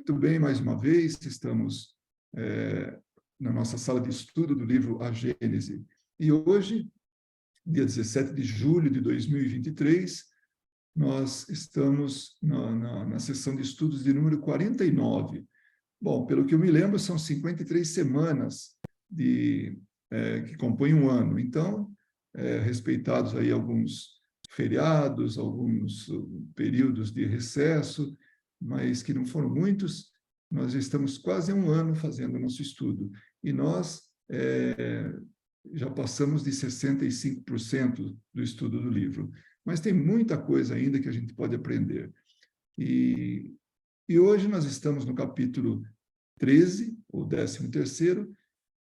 Muito bem, mais uma vez, estamos na nossa sala de estudo do livro A Gênese. E hoje, dia 17 de julho de 2023, nós estamos na sessão de estudos de número 49. Bom, pelo que eu me lembro, são 53 semanas que compõem um ano. Então, respeitados aí alguns feriados, alguns períodos de recesso, mas que não foram muitos, nós já estamos quase há um ano fazendo o nosso estudo. E nós já passamos de 65% do estudo do livro. Mas tem muita coisa ainda que a gente pode aprender. E hoje nós estamos no capítulo 13, ou 13º,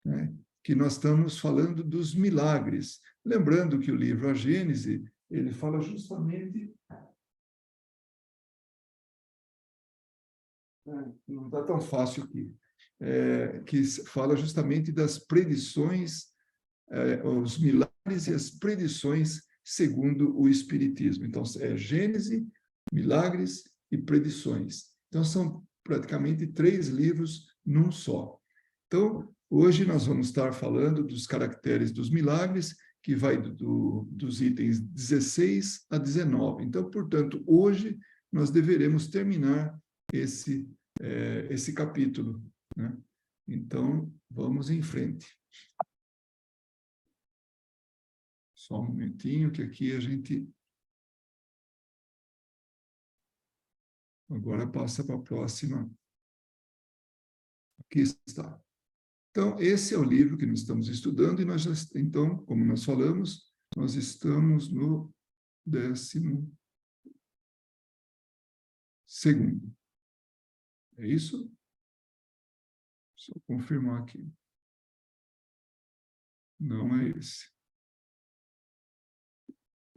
né, que nós estamos falando dos milagres. Lembrando que o livro A Gênese, ele fala justamente... Não está tão fácil aqui. Que fala justamente das predições, os milagres e as predições segundo o Espiritismo. Então, é Gênese, milagres e predições. Então, são praticamente 3 livros num só. Então, hoje nós vamos estar falando dos caracteres dos milagres, que vai dos itens 16 a 19. Então, portanto, hoje nós deveremos terminar esse capítulo, né? Então, vamos em frente. Só um momentinho, que aqui a gente... Agora passa para a próxima. Aqui está. Então, esse é o livro que nós estamos estudando, e nós já, então, como nós falamos, nós estamos no 12º. É isso? Só confirmar aqui. Não é esse.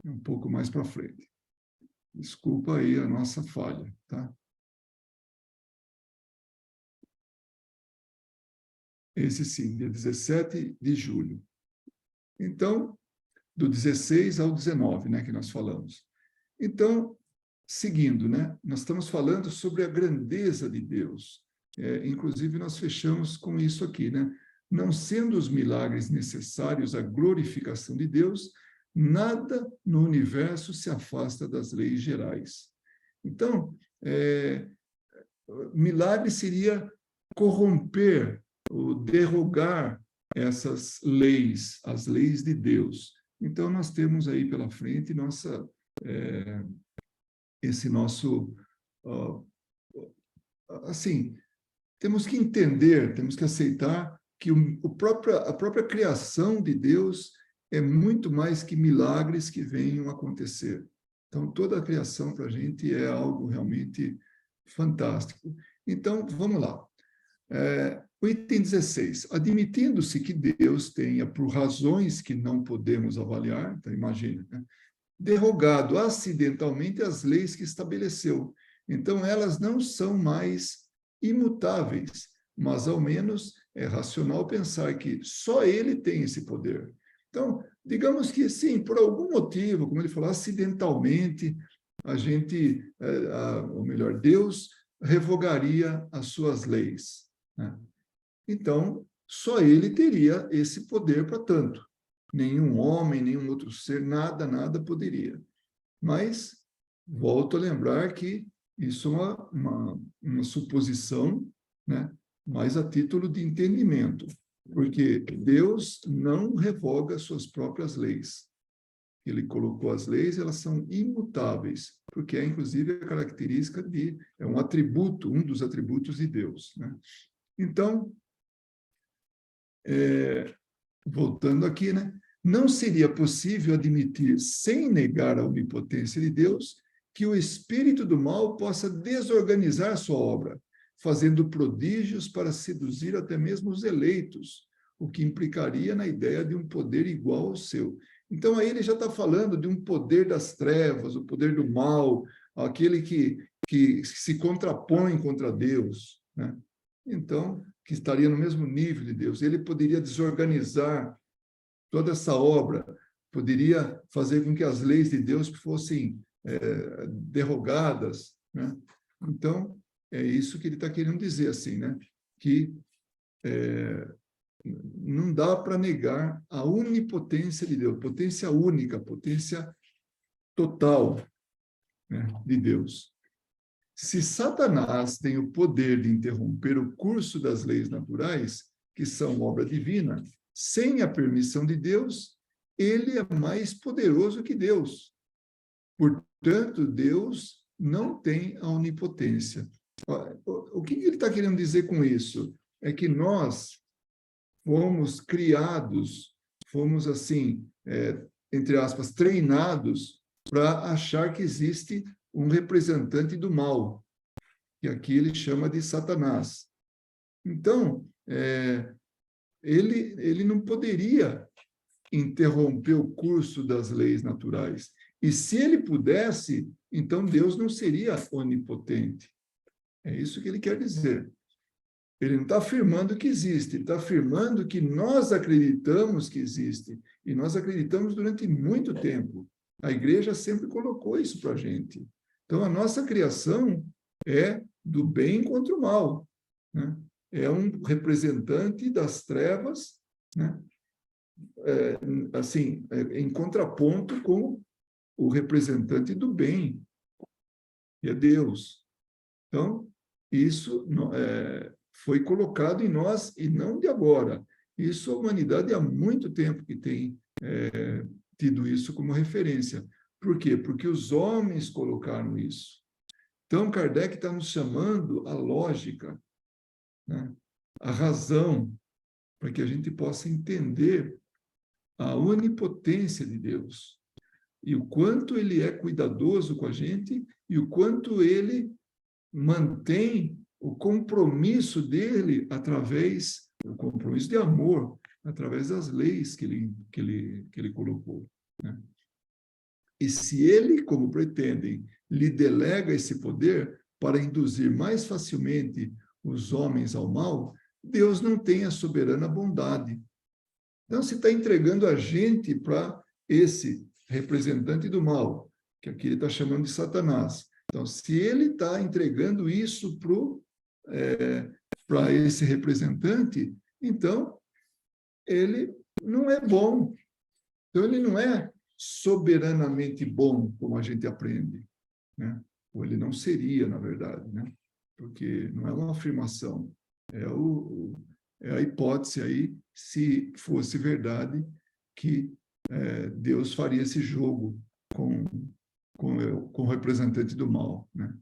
É um pouco mais para frente. Desculpa aí a nossa falha, tá? Esse sim, dia 17 de julho. Então, do 16 ao 19, né, que nós falamos. Então, seguindo, né, nós estamos falando sobre a grandeza de Deus. Inclusive, nós fechamos com isso aqui, né? Não sendo os milagres necessários à glorificação de Deus, nada no universo se afasta das leis gerais. Então, milagre seria corromper ou derrogar essas leis, as leis de Deus. Então, nós temos aí pela frente esse nosso... assim, temos que entender, temos que aceitar que a própria criação de Deus é muito mais que milagres que venham a acontecer. Então, toda a criação para a gente é algo realmente fantástico. Então, vamos lá. O item 16. Admitindo-se que Deus tenha, por razões que não podemos avaliar, então imagina, né, derrogado acidentalmente as leis que estabeleceu. Então, elas não são mais imutáveis, mas ao menos é racional pensar que só ele tem esse poder. Então, digamos que sim, por algum motivo, como ele falou, acidentalmente, a gente, ou melhor, Deus revogaria as suas leis, né? Então, só ele teria esse poder para tanto. Nenhum homem, nenhum outro ser, nada poderia. Mas, volto a lembrar que isso é uma suposição, né? Mas a título de entendimento, porque Deus não revoga suas próprias leis. Ele colocou as leis, elas são imutáveis, porque é, inclusive, a característica é um atributo, um dos atributos de Deus, né? Então, voltando aqui, né? Não seria possível admitir, sem negar a onipotência de Deus, que o espírito do mal possa desorganizar sua obra, fazendo prodígios para seduzir até mesmo os eleitos, o que implicaria na ideia de um poder igual ao seu. Então, aí ele já está falando de um poder das trevas, o poder do mal, aquele que se contrapõe contra Deus, né? Então, que estaria no mesmo nível de Deus. Ele poderia desorganizar toda essa obra, poderia fazer com que as leis de Deus fossem derrogadas, né? Então, é isso que ele está querendo dizer, assim, né? Que não dá para negar a onipotência de Deus, potência única, potência total, né, de Deus. Se Satanás tem o poder de interromper o curso das leis naturais, que são obra divina, sem a permissão de Deus, ele é mais poderoso que Deus. Portanto, Deus não tem a onipotência. O que ele está querendo dizer com isso? É que nós fomos criados, fomos assim, entre aspas, treinados para achar que existe um representante do mal, que aqui ele chama de Satanás. Então, ele não poderia interromper o curso das leis naturais. E se ele pudesse, então Deus não seria onipotente. É isso que ele quer dizer. Ele não está afirmando que existe, ele está afirmando que nós acreditamos que existe. E nós acreditamos durante muito tempo. A igreja sempre colocou isso para a gente. Então, a nossa criação é do bem contra o mal, né? É um representante das trevas, né? Assim, em contraponto com o representante do bem, que é Deus. Então, isso foi colocado em nós e não de agora. Isso a humanidade há muito tempo que tem tido isso como referência. Por quê? Porque os homens colocaram isso. Então, Kardec está nos chamando à lógica, né? À razão, para que a gente possa entender a onipotência de Deus e o quanto ele é cuidadoso com a gente e o quanto ele mantém o compromisso dele através do compromisso de amor, através das leis que ele colocou, né? E se ele, como pretendem, lhe delega esse poder para induzir mais facilmente os homens ao mal, Deus não tem a soberana bondade. Então, se está entregando a gente para esse representante do mal, que aqui ele está chamando de Satanás. Então, se ele está entregando isso para esse representante, então ele não é bom. Então, ele não é soberanamente bom, como a gente aprende, né? Ou ele não seria, na verdade, né? Porque não é uma afirmação, é a hipótese aí, se fosse verdade, que Deus faria esse jogo com o representante do mal, né?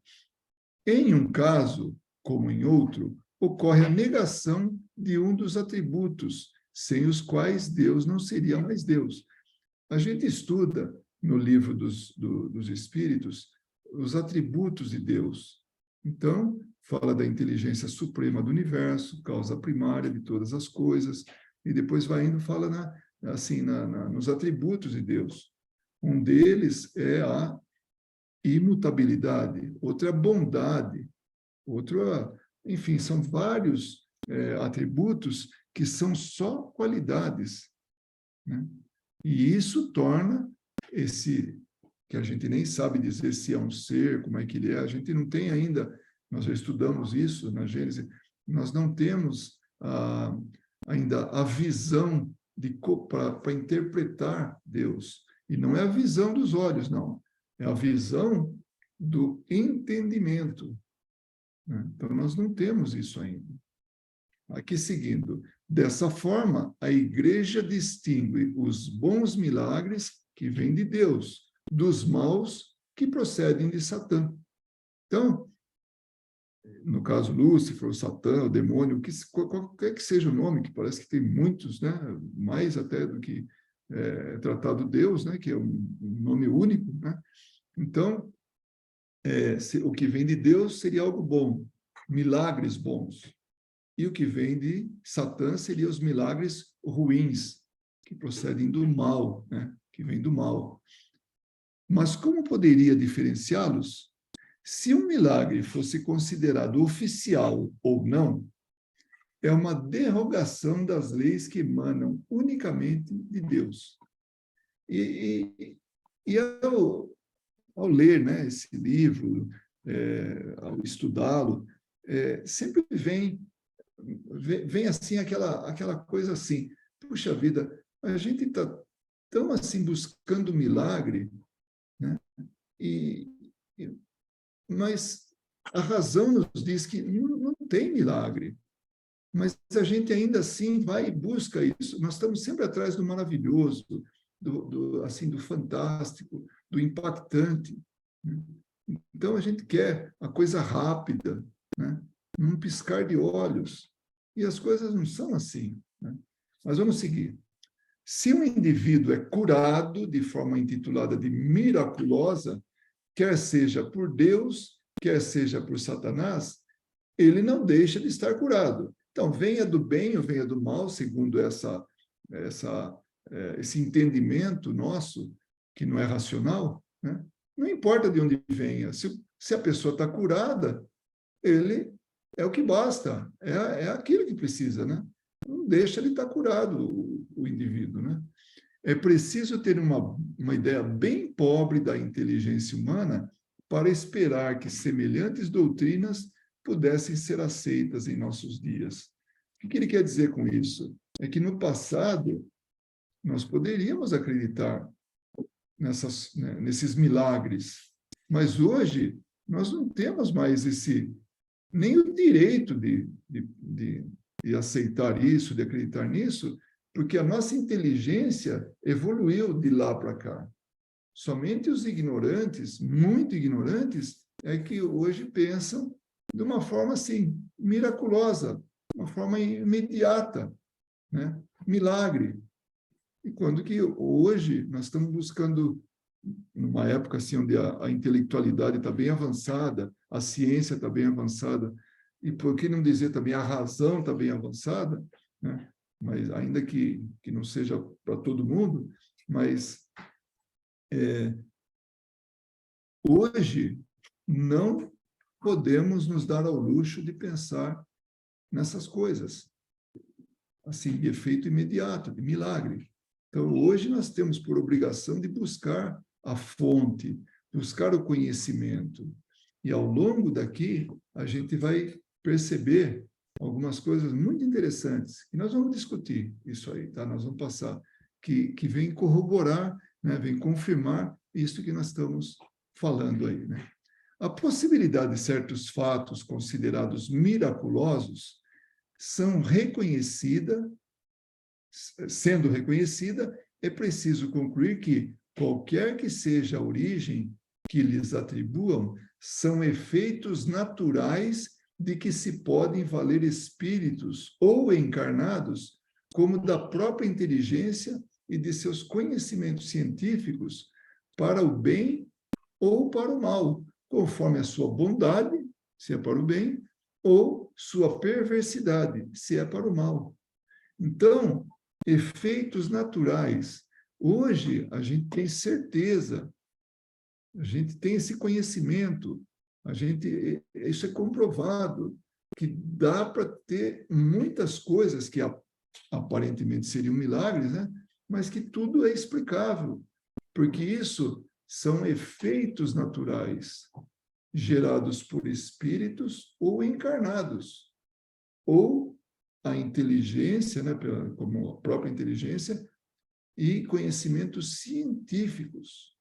Em um caso, como em outro, ocorre a negação de um dos atributos, sem os quais Deus não seria mais Deus. A gente estuda no livro dos Espíritos os atributos de Deus. Então, fala da inteligência suprema do universo, causa primária de todas as coisas, e depois vai indo, fala nos atributos de Deus. Um deles é a imutabilidade, outro é a bondade, outro enfim, são vários atributos que são só qualidades, né? E isso torna esse, que a gente nem sabe dizer se é um ser, como é que ele é, a gente não tem ainda, nós já estudamos isso na Gênesis, nós não temos ainda a visão para interpretar Deus. E não é a visão dos olhos, não. É a visão do entendimento, né? Então, nós não temos isso ainda. Aqui seguindo. Dessa forma, a igreja distingue os bons milagres que vêm de Deus, dos maus que procedem de Satã. Então, no caso Lúcifer, o Satã, o demônio, qualquer que seja o nome, que parece que tem muitos, né? Mais até do que é tratado Deus, né? Que é um nome único, né? Então, o que vem de Deus seria algo bom, milagres bons. E o que vem de Satã seria os milagres ruins, que procedem do mal, né? Que vem do mal. Mas como poderia diferenciá-los? Se um milagre fosse considerado oficial ou não, é uma derrogação das leis que emanam unicamente de Deus. E ao ler, né, esse livro, ao estudá-lo, sempre vem assim aquela coisa assim, puxa vida, a gente está tão assim buscando milagre, né? E, mas a razão nos diz que não tem milagre, mas a gente ainda assim vai e busca isso. Nós estamos sempre atrás do maravilhoso, assim, do fantástico, do impactante, né? Então a gente quer a coisa rápida, né? Num piscar de olhos. E as coisas não são assim, né? Mas vamos seguir. Se um indivíduo é curado de forma intitulada de miraculosa, quer seja por Deus, quer seja por Satanás, ele não deixa de estar curado. Então, venha do bem ou venha do mal, segundo esse entendimento nosso, que não é racional, né? Não importa de onde venha, se a pessoa está curada, ele é o que basta, é aquilo que precisa, né? Não deixa ele estar curado, o indivíduo, né? É preciso ter uma ideia bem pobre da inteligência humana para esperar que semelhantes doutrinas pudessem ser aceitas em nossos dias. O que ele quer dizer com isso? É que no passado nós poderíamos acreditar nesses milagres, mas hoje nós não temos mais nem o direito de aceitar isso, de acreditar nisso, porque a nossa inteligência evoluiu de lá para cá. Somente os ignorantes, muito ignorantes, é que hoje pensam de uma forma assim, miraculosa, uma forma imediata, né? Milagre. E quando que hoje nós estamos buscando, numa época assim, onde a intelectualidade está bem avançada, a ciência está bem avançada, e por que não dizer também a razão está bem avançada, né? Mas ainda que não seja para todo mundo, mas hoje não podemos nos dar ao luxo de pensar nessas coisas, assim, de efeito imediato, de milagre. Então, hoje nós temos por obrigação de buscar a fonte, buscar o conhecimento. E ao longo daqui, a gente vai perceber algumas coisas muito interessantes. E nós vamos discutir isso aí, tá? Nós vamos passar, que vem corroborar, né? Vem confirmar isso que nós estamos falando aí, né? A possibilidade de certos fatos considerados miraculosos sendo reconhecida, é preciso concluir que, qualquer que seja a origem que lhes atribuam, são efeitos naturais de que se podem valer espíritos ou encarnados, como da própria inteligência e de seus conhecimentos científicos, para o bem ou para o mal, conforme a sua bondade, se é para o bem, ou sua perversidade, se é para o mal. Então, efeitos naturais. Hoje, a gente tem certeza, a gente tem esse conhecimento, isso é comprovado, que dá para ter muitas coisas que aparentemente seriam milagres, né? Mas que tudo é explicável, porque isso são efeitos naturais gerados por espíritos ou encarnados, ou a inteligência, né, como a própria inteligência, e conhecimentos científicos.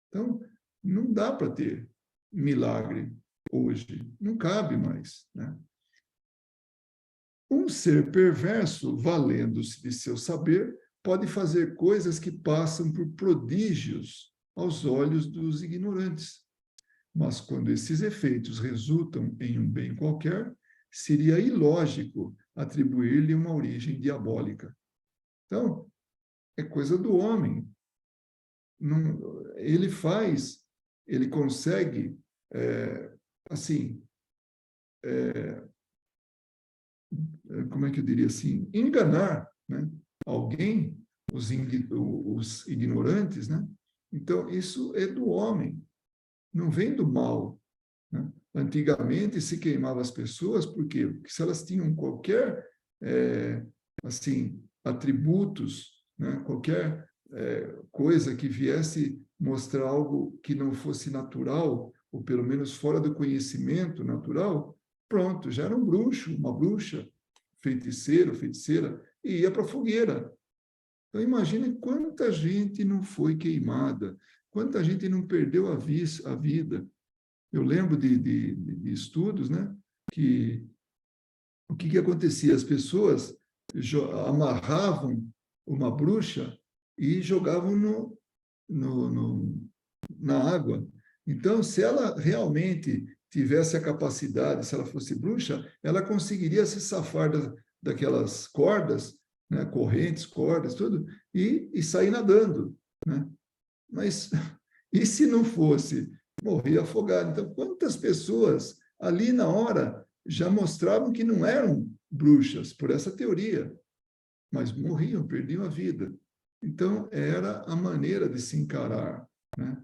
Então, não dá para ter milagre hoje, não cabe mais, né? Um ser perverso, valendo-se de seu saber, pode fazer coisas que passam por prodígios aos olhos dos ignorantes. Mas quando esses efeitos resultam em um bem qualquer, seria ilógico atribuir-lhe uma origem diabólica. Então, é coisa do homem. Não, ele consegue, assim, como é que eu diria assim, enganar, né, alguém, os ignorantes, né? Então, isso é do homem, não vem do mal, né? Antigamente se queimava as pessoas, por quê? Porque se elas tinham qualquer, assim, atributos, né? Qualquer coisa que viesse mostrar algo que não fosse natural, ou pelo menos fora do conhecimento natural, pronto, já era um bruxo, uma bruxa, feiticeiro, feiticeira, e ia para a fogueira. Então, imagine quanta gente não foi queimada, quanta gente não perdeu a vida. Eu lembro de estudos, né, que o que acontecia? As pessoas amarravam uma bruxa e jogavam na água. Então, se ela realmente tivesse a capacidade, se ela fosse bruxa, ela conseguiria se safar daquelas cordas, né, correntes, cordas, tudo, e sair nadando, né? Mas e se não fosse? Morria afogado. Então, quantas pessoas ali na hora já mostravam que não eram bruxas por essa teoria, mas morriam, perdiam a vida. Então, era a maneira de se encarar, né?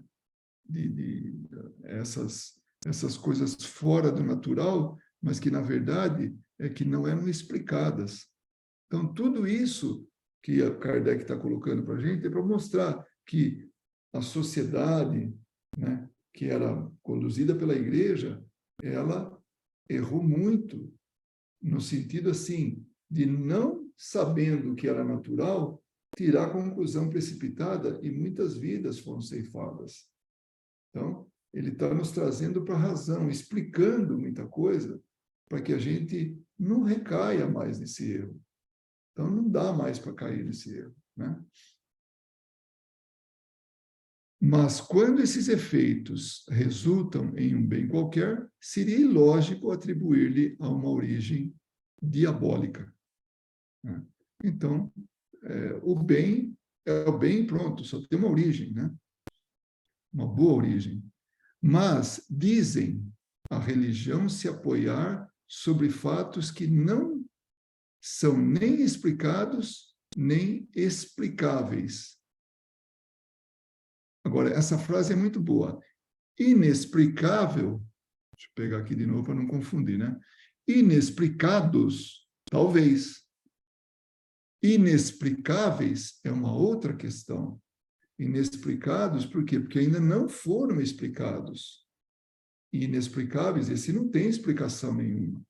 de essas coisas fora do natural, mas que, na verdade, é que não eram explicadas. Então, tudo isso que a Kardec está colocando para a gente é para mostrar que a sociedade, né, que era conduzida pela igreja, ela errou muito, no sentido assim, de não sabendo o que era natural, tirar conclusão precipitada e muitas vidas foram ceifadas. Então, ele está nos trazendo para a razão, explicando muita coisa, para que a gente não recaia mais nesse erro. Então, não dá mais para cair nesse erro, né? Mas, quando esses efeitos resultam em um bem qualquer, seria ilógico atribuir-lhe a uma origem diabólica, né? Então, o bem é o bem, pronto, só tem uma origem, né? Uma boa origem. Mas, dizem, a religião se apoiar sobre fatos que não são nem explicados, nem explicáveis. Agora, essa frase é muito boa. Inexplicável, deixa eu pegar aqui de novo para não confundir, né? Inexplicados, talvez. Inexplicáveis é uma outra questão. Inexplicados, por quê? Porque ainda não foram explicados. Inexplicáveis, esse não tem explicação nenhuma.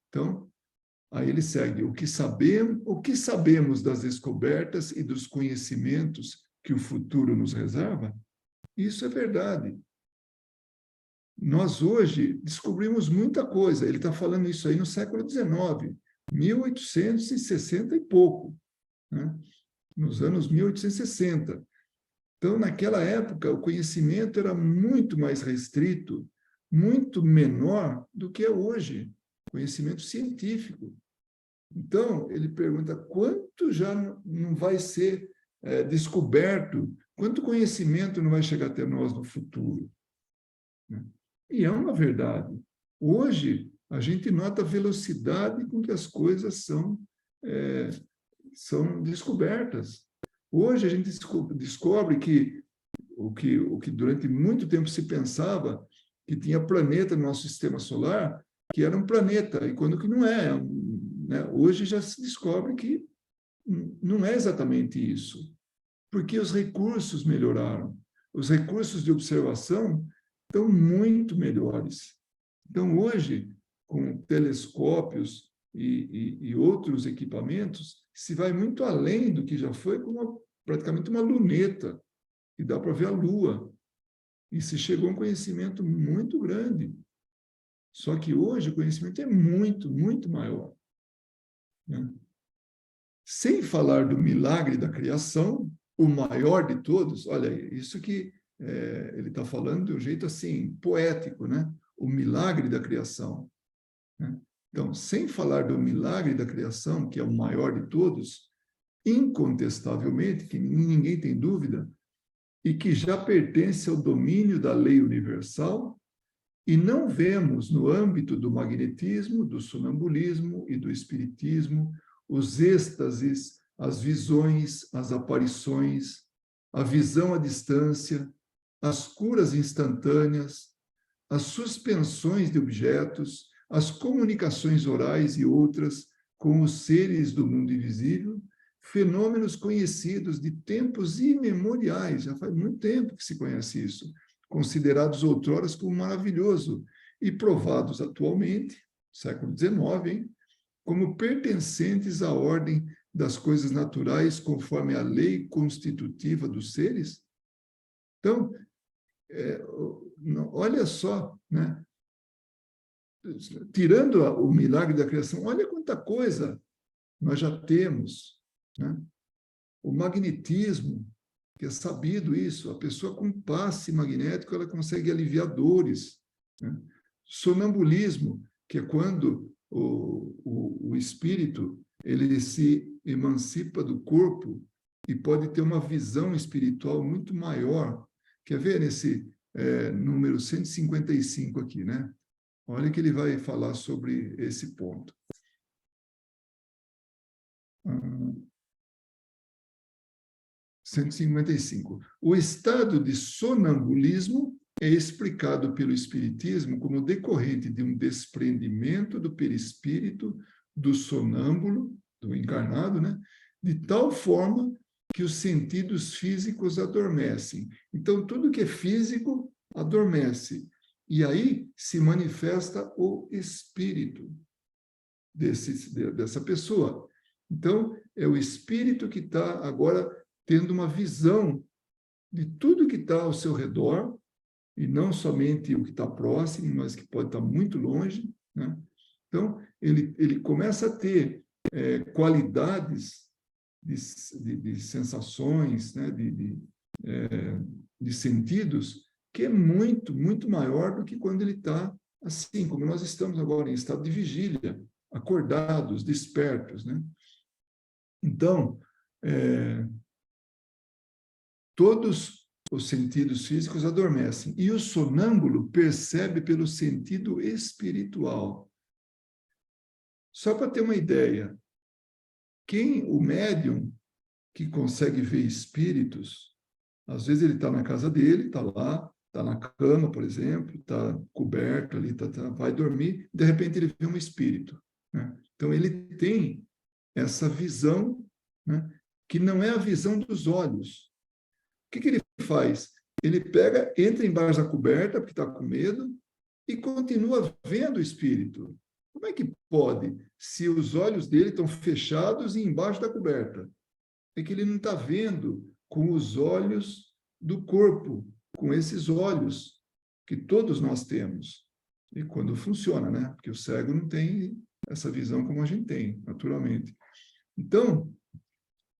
Então, aí ele segue, o que sabemos das descobertas e dos conhecimentos que o futuro nos reserva? Isso é verdade. Nós hoje descobrimos muita coisa. Ele está falando isso aí no século XIX, 1860 e pouco, né? Nos anos 1860. Então, naquela época, o conhecimento era muito mais restrito, muito menor do que é hoje, conhecimento científico. Então, ele pergunta quanto já não vai ser descoberto, quanto conhecimento não vai chegar até nós no futuro, né? E é uma verdade. Hoje, a gente nota a velocidade com que as coisas são descobertas. Hoje, a gente descobre que o que durante muito tempo se pensava que tinha planeta no nosso sistema solar, que era um planeta, e quando que não é, né? Hoje já se descobre que não é exatamente isso, porque os recursos melhoraram, os recursos de observação estão muito melhores. Então, hoje, com telescópios e outros equipamentos, se vai muito além do que já foi com praticamente uma luneta, e dá para ver a Lua. E se chegou a um conhecimento muito grande. Só que hoje o conhecimento é muito, muito maior, né? Sem falar do milagre da criação, o maior de todos, olha, isso que ele está falando de um jeito assim, poético, né? O milagre da criação, né? Então, sem falar do milagre da criação, que é o maior de todos, incontestavelmente, que ninguém tem dúvida, e que já pertence ao domínio da lei universal, e não vemos no âmbito do magnetismo, do sonambulismo e do espiritismo os êxtases, as visões, as aparições, a visão à distância, as curas instantâneas, as suspensões de objetos, as comunicações orais e outras com os seres do mundo invisível, fenômenos conhecidos de tempos imemoriais, já faz muito tempo que se conhece isso, considerados outroras como maravilhoso e provados atualmente, século XIX, hein? Como pertencentes à ordem das coisas naturais conforme a lei constitutiva dos seres. Então, olha só, né? Tirando o milagre da criação, olha quanta coisa nós já temos, né? O magnetismo, que é sabido isso, a pessoa com passe magnético, ela consegue aliviar dores, né? Sonambulismo, que é quando o espírito ele se emancipa do corpo e pode ter uma visão espiritual muito maior. Quer ver nesse número 155 aqui, né? Olha que ele vai falar sobre esse ponto. 155. O estado de sonambulismo é explicado pelo Espiritismo como decorrente de um desprendimento do perispírito do sonâmbulo, do encarnado, né? De tal forma que os sentidos físicos adormecem. Então, tudo que é físico adormece. E aí se manifesta o espírito dessa pessoa. Então, é o espírito que está agora tendo uma visão de tudo que está ao seu redor, e não somente o que está próximo, mas que pode estar muito longe, né? Então, ele começa a ter qualidades de sensações, né? de sentidos, que é muito, muito maior do que quando ele está assim, como nós estamos agora, em estado de vigília, acordados, despertos, né? Então, todos os sentidos físicos adormecem. E o sonâmbulo percebe pelo sentido espiritual. Só para ter uma ideia, o médium que consegue ver espíritos, às vezes ele está na casa dele, está lá, está na cama, por exemplo, está coberto ali, vai dormir, de repente ele vê um espírito, né? Então ele tem essa visão, né, que não é a visão dos olhos. O que ele faz? Ele pega, entra embaixo da coberta, porque está com medo, e continua vendo o espírito. Como é que pode, se os olhos dele estão fechados e embaixo da coberta? É que ele não está vendo com os olhos do corpo, com esses olhos que todos nós temos. E quando funciona, né? Porque o cego não tem essa visão como a gente tem, naturalmente. Então,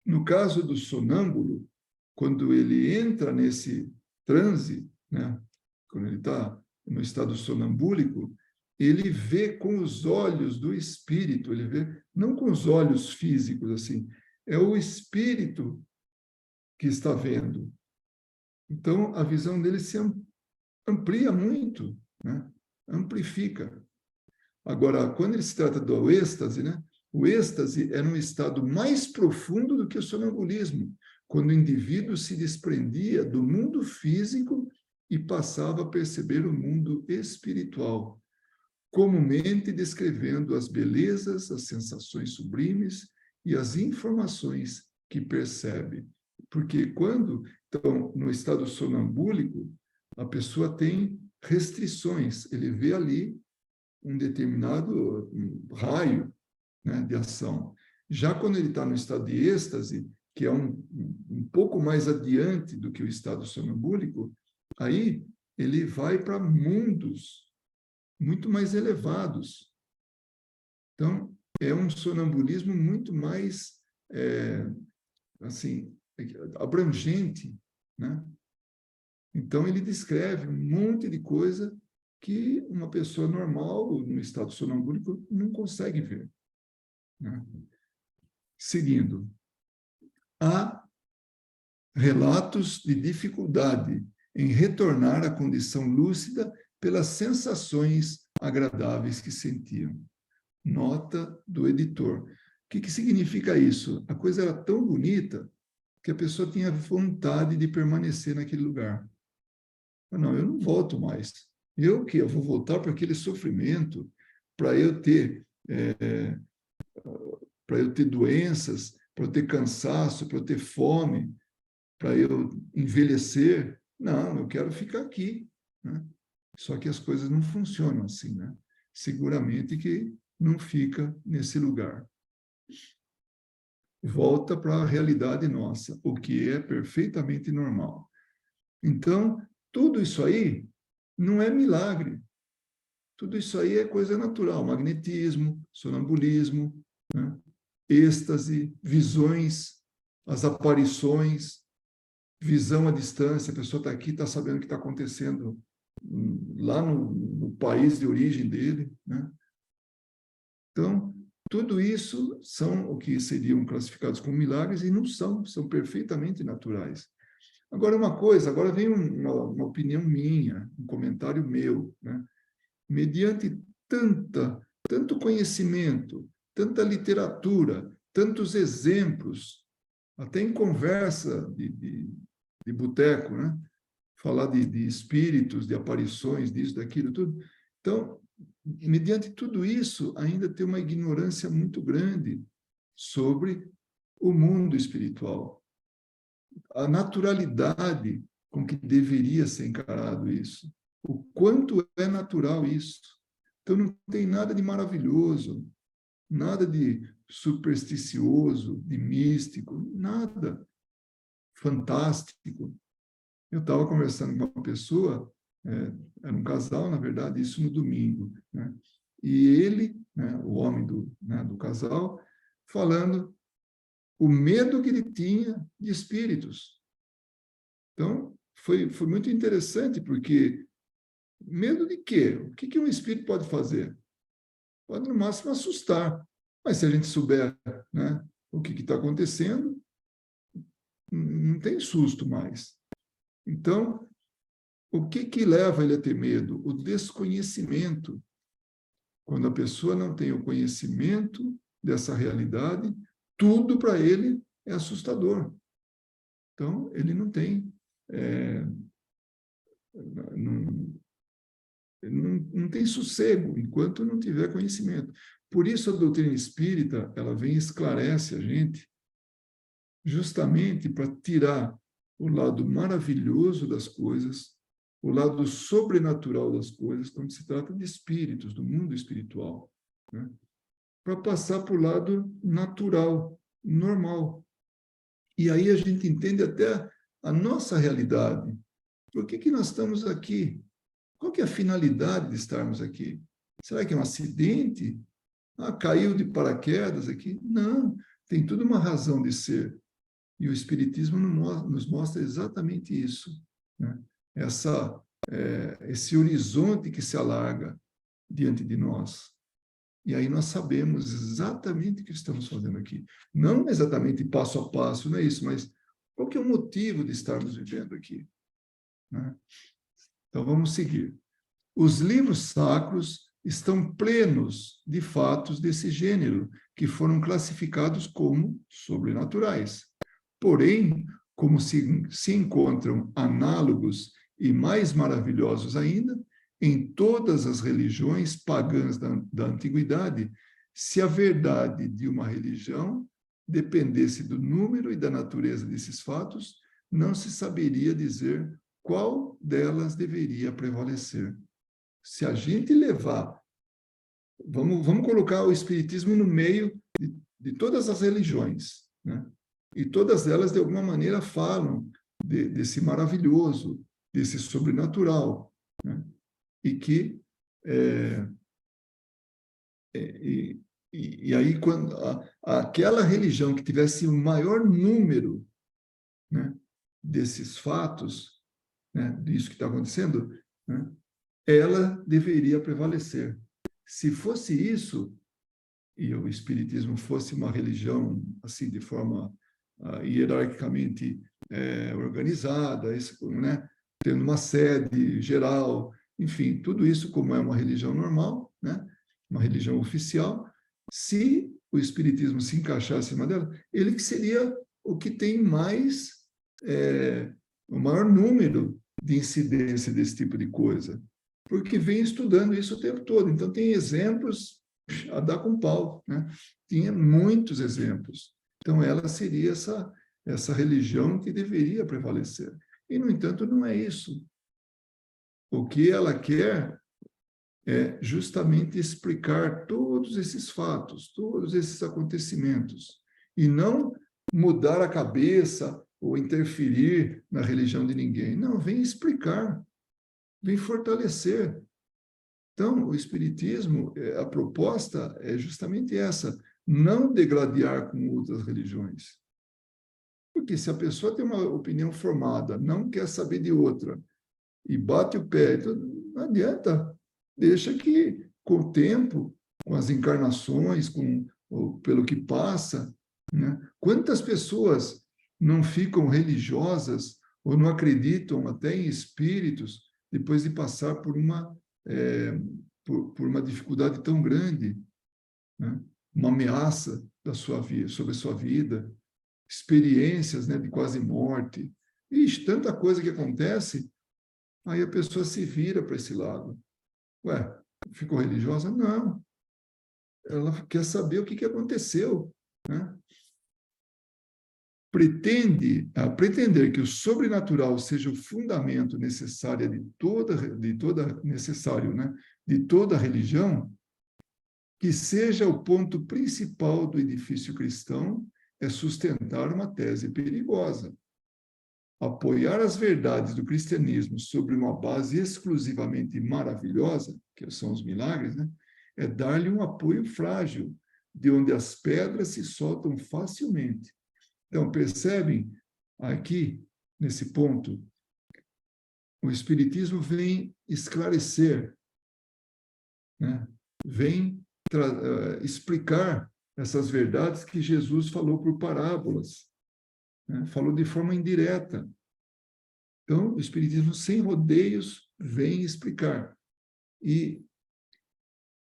no caso do sonâmbulo, quando ele entra nesse transe, né? Quando ele está no estado sonambúlico, ele vê com os olhos do espírito, ele vê, não com os olhos físicos, assim, é o espírito que está vendo. Então, a visão dele se amplia muito, né? Amplifica. Agora, quando ele se trata do êxtase, né? O êxtase é um estado mais profundo do que o sonambulismo, quando o indivíduo se desprendia do mundo físico e passava a perceber o mundo espiritual, comumente descrevendo as belezas, as sensações sublimes e as informações que percebe. Porque quando, então, no estado sonambúlico, a pessoa tem restrições, ele vê ali um determinado raio, né, de ação. Já quando ele está no estado de êxtase, que é um pouco mais adiante do que o estado sonambúlico, aí ele vai para mundos muito mais elevados. Então, é um sonambulismo muito mais, assim, abrangente, né? Então, ele descreve um monte de coisa que uma pessoa normal, no estado sonambúlico, não consegue ver, né? Seguindo, há relatos de dificuldade em retornar à condição lúcida pelas sensações agradáveis que sentiam. Nota do editor. O que significa isso? A coisa era tão bonita que a pessoa tinha vontade de permanecer naquele lugar. Não, eu não volto mais. Eu que eu vou voltar para aquele sofrimento, para eu ter doenças, para eu ter cansaço, para eu ter fome, para eu envelhecer. Não, eu quero ficar aqui, né? Só que as coisas não funcionam assim, né? seguramente que não fica nesse lugar. Volta para a realidade nossa, o que é perfeitamente normal. Então, tudo isso aí não é milagre. Tudo isso aí é coisa natural, magnetismo, sonambulismo, né? Êxtase, visões, as aparições, visão à distância, a pessoa está aqui, está sabendo o que está acontecendo lá no país de origem dele, né? Então, tudo isso são o que seriam classificados como milagres e não são, são perfeitamente naturais. Agora, uma coisa, agora vem uma opinião minha, um comentário meu, né? Mediante tanto conhecimento, tanta literatura, tantos exemplos, até em conversa de boteco, né? Falar de espíritos, de aparições, disso, daquilo, tudo. Então, mediante tudo isso, ainda tem uma ignorância muito grande sobre o mundo espiritual. A naturalidade com que deveria ser encarado isso. O quanto é natural isso. Então, não tem nada de maravilhoso, nada de supersticioso, de místico, nada fantástico. Eu estava conversando com uma pessoa, era um casal, na verdade, isso no domingo, né? E ele, né, o homem do casal, falando o medo que ele tinha de espíritos. Então, foi muito interessante, porque medo de quê? O que um espírito pode fazer? Pode, no máximo, assustar. Mas se a gente souber, né, o que está acontecendo, não tem susto mais. Então, o que leva ele a ter medo? O desconhecimento. Quando a pessoa não tem o conhecimento dessa realidade, tudo para ele é assustador. Então, ele não tem... não tem sossego enquanto não tiver conhecimento. Por isso a doutrina espírita, ela vem e esclarece a gente justamente para tirar o lado maravilhoso das coisas, o lado sobrenatural das coisas, quando se trata de espíritos, do mundo espiritual, né? Para passar para o lado natural, normal. E aí a gente entende até a nossa realidade. Por que nós estamos aqui? Qual que é a finalidade de estarmos aqui? Será que é um acidente? Ah, caiu de paraquedas aqui? Não, tem tudo uma razão de ser. E o Espiritismo nos mostra exatamente isso, né? Esse horizonte que se alarga diante de nós. E aí nós sabemos exatamente o que estamos fazendo aqui. Não exatamente passo a passo, não é isso, mas qual que é o motivo de estarmos vivendo aqui, né? Então vamos seguir. Os livros sacros estão plenos de fatos desse gênero, que foram classificados como sobrenaturais. Porém, como se encontram análogos e mais maravilhosos ainda, em todas as religiões pagãs da antiguidade, se a verdade de uma religião dependesse do número e da natureza desses fatos, não se saberia dizer qual delas deveria prevalecer. Se a gente levar, vamos colocar o Espiritismo no meio de todas as religiões, né? E todas elas, de alguma maneira, falam desse maravilhoso, desse sobrenatural, né? E que e aí quando aquela religião que tivesse o maior número, né, desses fatos, né, disso que está acontecendo, né, ela deveria prevalecer. Se fosse isso, e o Espiritismo fosse uma religião assim de forma hierarquicamente organizada, isso, né, tendo uma sede geral, enfim, tudo isso como é uma religião normal, né, uma religião oficial, se o Espiritismo se encaixasse em uma delas, ele que seria o que tem mais, o maior número de incidência desse tipo de coisa, porque vem estudando isso o tempo todo. Então, tem exemplos a dar com pau, né? Tinha muitos exemplos. Então, ela seria essa religião que deveria prevalecer. E, no entanto, não é isso. O que ela quer é justamente explicar todos esses fatos, todos esses acontecimentos, e não mudar a cabeça ou interferir na religião de ninguém. Não, vem explicar, vem fortalecer. Então, o Espiritismo, a proposta é justamente essa, não degladiar com outras religiões. Porque se a pessoa tem uma opinião formada, não quer saber de outra, e bate o pé, então não adianta, deixa que, com o tempo, com as encarnações, pelo que passa, né? Quantas pessoas não ficam religiosas ou não acreditam até em espíritos depois de passar por uma dificuldade tão grande, né? Uma ameaça da sua vida, sobre a sua vida, experiências, né, de quase morte. Ixi, tanta coisa que acontece, aí a pessoa se vira para esse lado. Ué, ficou religiosa? Não. Ela quer saber o que aconteceu, né? Pretender que o sobrenatural seja o fundamento necessário necessário, né, de toda religião, que seja o ponto principal do edifício cristão, é sustentar uma tese perigosa. Apoiar as verdades do cristianismo sobre uma base exclusivamente maravilhosa, que são os milagres, né, é dar-lhe um apoio frágil, de onde as pedras se soltam facilmente. Então, percebem aqui, nesse ponto, o Espiritismo vem esclarecer, né, vem explicar essas verdades que Jesus falou por parábolas, né, falou de forma indireta. Então, o Espiritismo, sem rodeios, vem explicar. E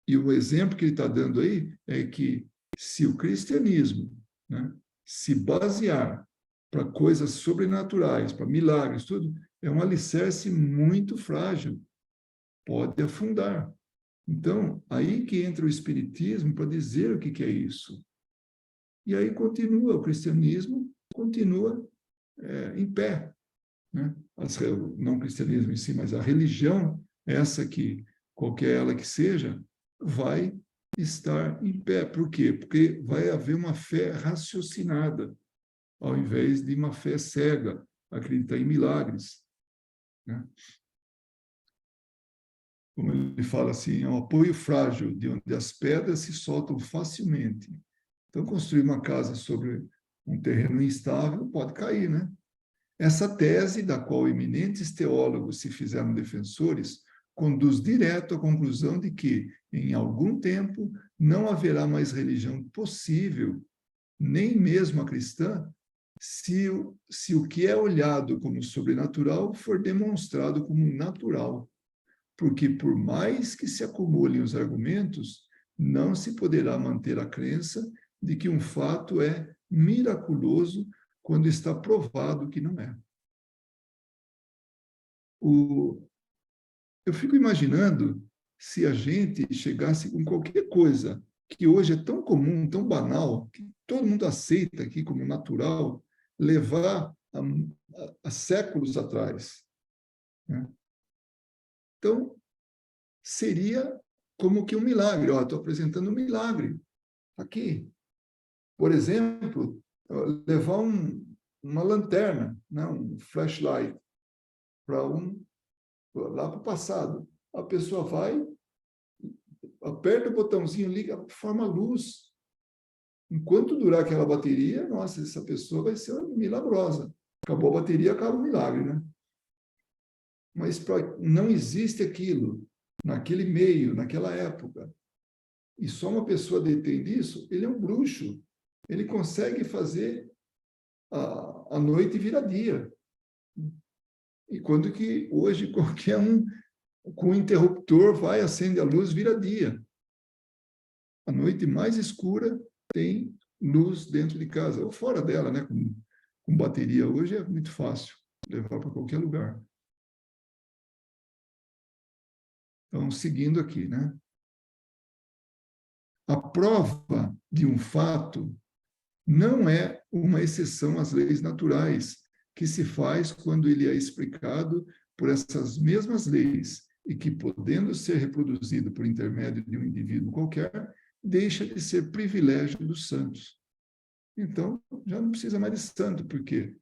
o exemplo que ele está dando aí é que, se o cristianismo, né, se basear para coisas sobrenaturais, para milagres, tudo, é um alicerce muito frágil, pode afundar. Então, aí que entra o Espiritismo para dizer o que é isso. E aí continua, o cristianismo continua em pé, né? Não o cristianismo em si, mas a religião, essa que, qualquer ela que seja, vai estar em pé. Por quê? Porque vai haver uma fé raciocinada, ao invés de uma fé cega, acreditar em milagres, né? Como ele fala assim, é um apoio frágil, de onde as pedras se soltam facilmente. Então, construir uma casa sobre um terreno instável pode cair, né? Essa tese, da qual eminentes teólogos se fizeram defensores, conduz direto à conclusão de que, em algum tempo, não haverá mais religião possível, nem mesmo a cristã, se o que é olhado como sobrenatural for demonstrado como natural. Porque, por mais que se acumulem os argumentos, não se poderá manter a crença de que um fato é miraculoso quando está provado que não é. Eu fico imaginando se a gente chegasse com qualquer coisa que hoje é tão comum, tão banal, que todo mundo aceita aqui como natural, levar a séculos atrás, né? Então, seria como que um milagre. Estou apresentando um milagre aqui. Por exemplo, levar uma lanterna, né, um flashlight, lá para o passado. A pessoa vai, aperta o botãozinho, liga, forma luz. Enquanto durar aquela bateria, nossa, essa pessoa vai ser milagrosa. Acabou a bateria, acaba o milagre, né? Mas não existe aquilo naquele meio, naquela época. E só uma pessoa detém disso, ele é um bruxo. Ele consegue fazer a noite virar dia. E quando que hoje qualquer um com um interruptor vai, acende a luz, vira dia. A noite mais escura tem luz dentro de casa, ou fora dela, né? Com bateria hoje é muito fácil levar para qualquer lugar. Então, seguindo aqui, né? A prova de um fato não é uma exceção às leis naturais, que se faz quando ele é explicado por essas mesmas leis, e que, podendo ser reproduzido por intermédio de um indivíduo qualquer, deixa de ser privilégio dos santos. Então, já não precisa mais de santo, porque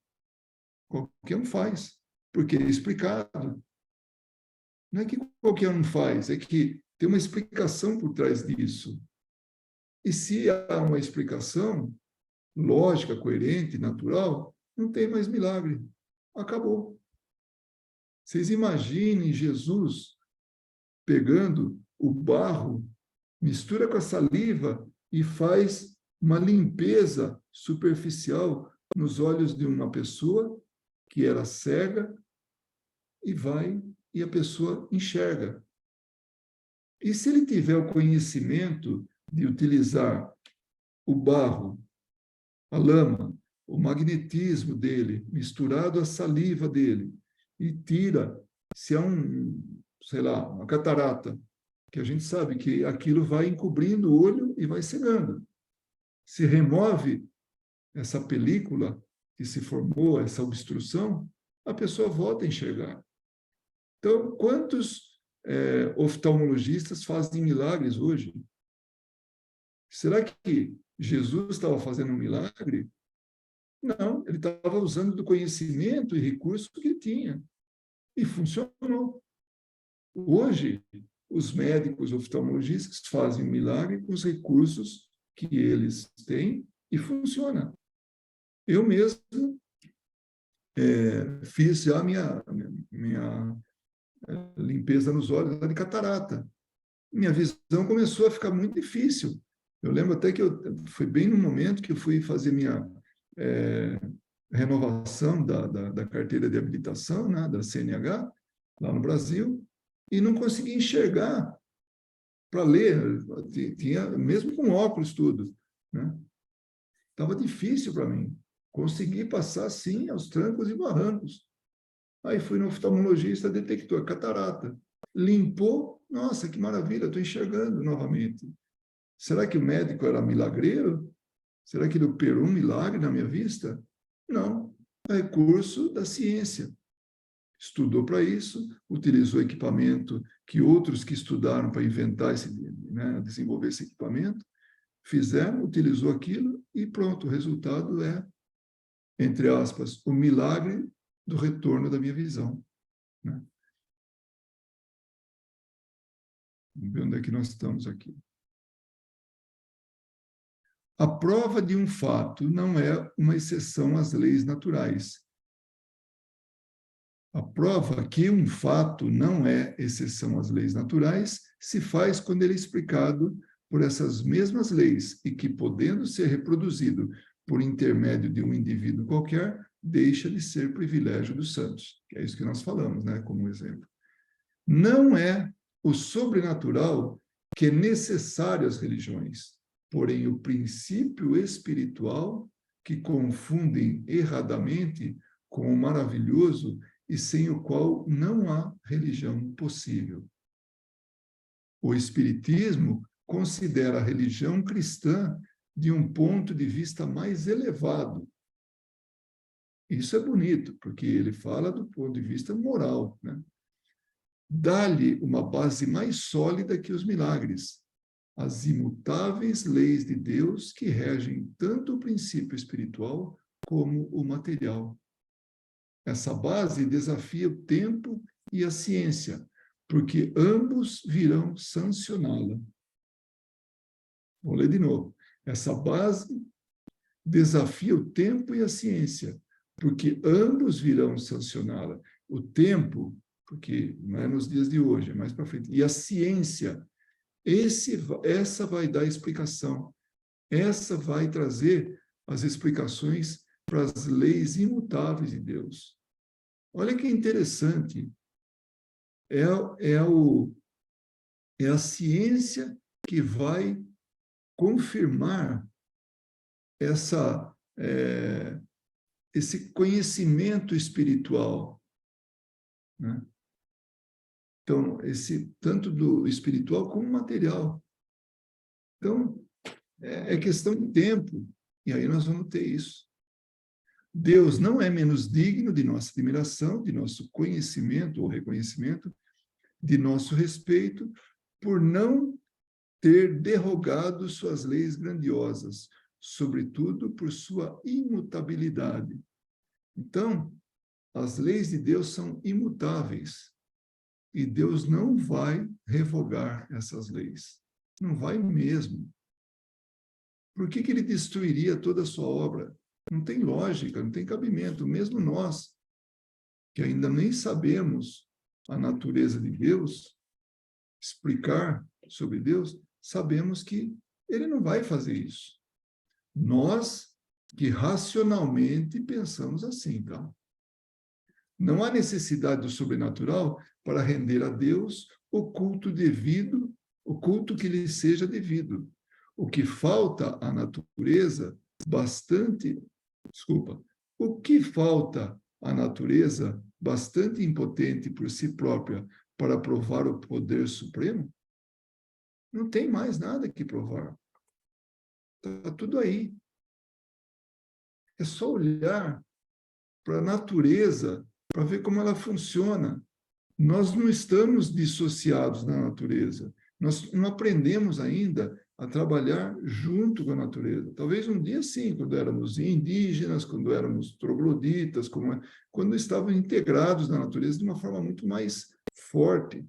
qualquer um faz, porque é explicado. Não é que qualquer um faz, é que tem uma explicação por trás disso. E se há uma explicação lógica, coerente, natural, não tem mais milagre. Acabou. Vocês imaginem Jesus pegando o barro, mistura com a saliva e faz uma limpeza superficial nos olhos de uma pessoa que era cega e a pessoa enxerga. E se ele tiver o conhecimento de utilizar o barro, a lama, o magnetismo dele, misturado à saliva dele, e tira, se há sei lá, uma catarata, que a gente sabe que aquilo vai encobrindo o olho e vai cegando. Se remove essa película que se formou, essa obstrução, a pessoa volta a enxergar. Então, quantos oftalmologistas fazem milagres hoje? Será que Jesus estava fazendo um milagre? Não, ele estava usando do conhecimento e recurso que ele tinha. E funcionou. Hoje, os médicos oftalmologistas fazem milagre com os recursos que eles têm e funciona. Eu mesmo fiz já minha limpeza nos olhos de catarata. Minha visão começou a ficar muito difícil. Eu lembro até que foi bem no momento que eu fui fazer minha renovação da carteira de habilitação, né, da CNH, lá no Brasil, e não consegui enxergar para ler, tinha, mesmo com óculos tudo, né? Estava difícil para mim. Consegui passar, sim, aos trancos e barrancos. Aí fui no oftalmologista, detectou catarata. Limpou, nossa, que maravilha, estou enxergando novamente. Será que o médico era milagreiro? Será que ele operou um milagre na minha vista? Não, é recurso da ciência. Estudou para isso, utilizou equipamento que outros que estudaram para inventar né, desenvolver esse equipamento, fizeram, utilizou aquilo e pronto, o resultado é, entre aspas, o milagre do retorno da minha visão. Né? Vamos ver onde é que nós estamos aqui. A prova de um fato não é uma exceção às leis naturais. A prova que um fato não é exceção às leis naturais se faz quando ele é explicado por essas mesmas leis e que, podendo ser reproduzido por intermédio de um indivíduo qualquer, deixa de ser privilégio dos santos. Que é isso que nós falamos, né, como exemplo. Não é o sobrenatural que é necessário às religiões, porém o princípio espiritual que confundem erradamente com o maravilhoso e sem o qual não há religião possível. O Espiritismo considera a religião cristã de um ponto de vista mais elevado. Isso é bonito, porque ele fala do ponto de vista moral, né? Dá-lhe uma base mais sólida que os milagres, as imutáveis leis de Deus que regem tanto o princípio espiritual como o material. Essa base desafia o tempo e a ciência, porque ambos virão sancioná-la. Vou ler de novo. Essa base desafia o tempo e a ciência, porque ambos virão sancioná-la. O tempo, porque não é nos dias de hoje, é mais para frente. E a ciência, essa vai dar explicação. Essa vai trazer as explicações para as leis imutáveis de Deus. Olha que interessante. É a ciência que vai confirmar esse conhecimento espiritual, né? Então, tanto do espiritual como material. Então, é questão de tempo, e aí nós vamos ter isso. Deus não é menos digno de nossa admiração, de nosso conhecimento ou reconhecimento, de nosso respeito por não ter derrogado suas leis grandiosas, sobretudo por sua imutabilidade. Então, as leis de Deus são imutáveis e Deus não vai revogar essas leis. Não vai mesmo. Por que ele destruiria toda a sua obra? Não tem lógica, não tem cabimento. Mesmo nós, que ainda nem sabemos a natureza de Deus, explicar sobre Deus, sabemos que ele não vai fazer isso. Nós que racionalmente pensamos assim, tá? Não há necessidade do sobrenatural para render a Deus o culto devido, o culto que lhe seja devido. O que falta à natureza o que falta à natureza bastante impotente por si própria para provar o poder supremo? Não tem mais nada que provar. Está tudo aí. É só olhar para a natureza para ver como ela funciona. Nós não estamos dissociados da natureza. Nós não aprendemos ainda a trabalhar junto com a natureza. Talvez um dia sim, quando éramos indígenas, quando éramos trogloditas, quando estavam integrados na natureza de uma forma muito mais forte.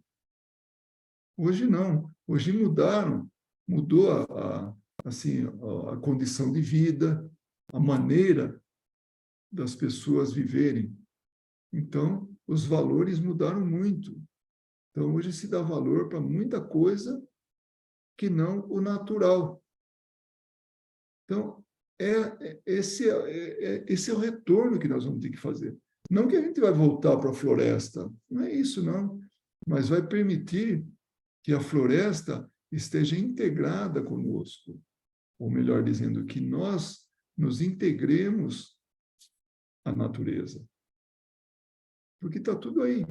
Hoje não. Hoje mudou assim, a condição de vida, a maneira das pessoas viverem. Então, os valores mudaram muito. Então, hoje se dá valor para muita coisa que não o natural. Então, esse é o retorno que nós vamos ter que fazer. Não que a gente vai voltar para a floresta, não é isso, não. Mas vai permitir que a floresta esteja integrada conosco. Ou melhor dizendo, que nós nos integremos à natureza. Porque está tudo aí.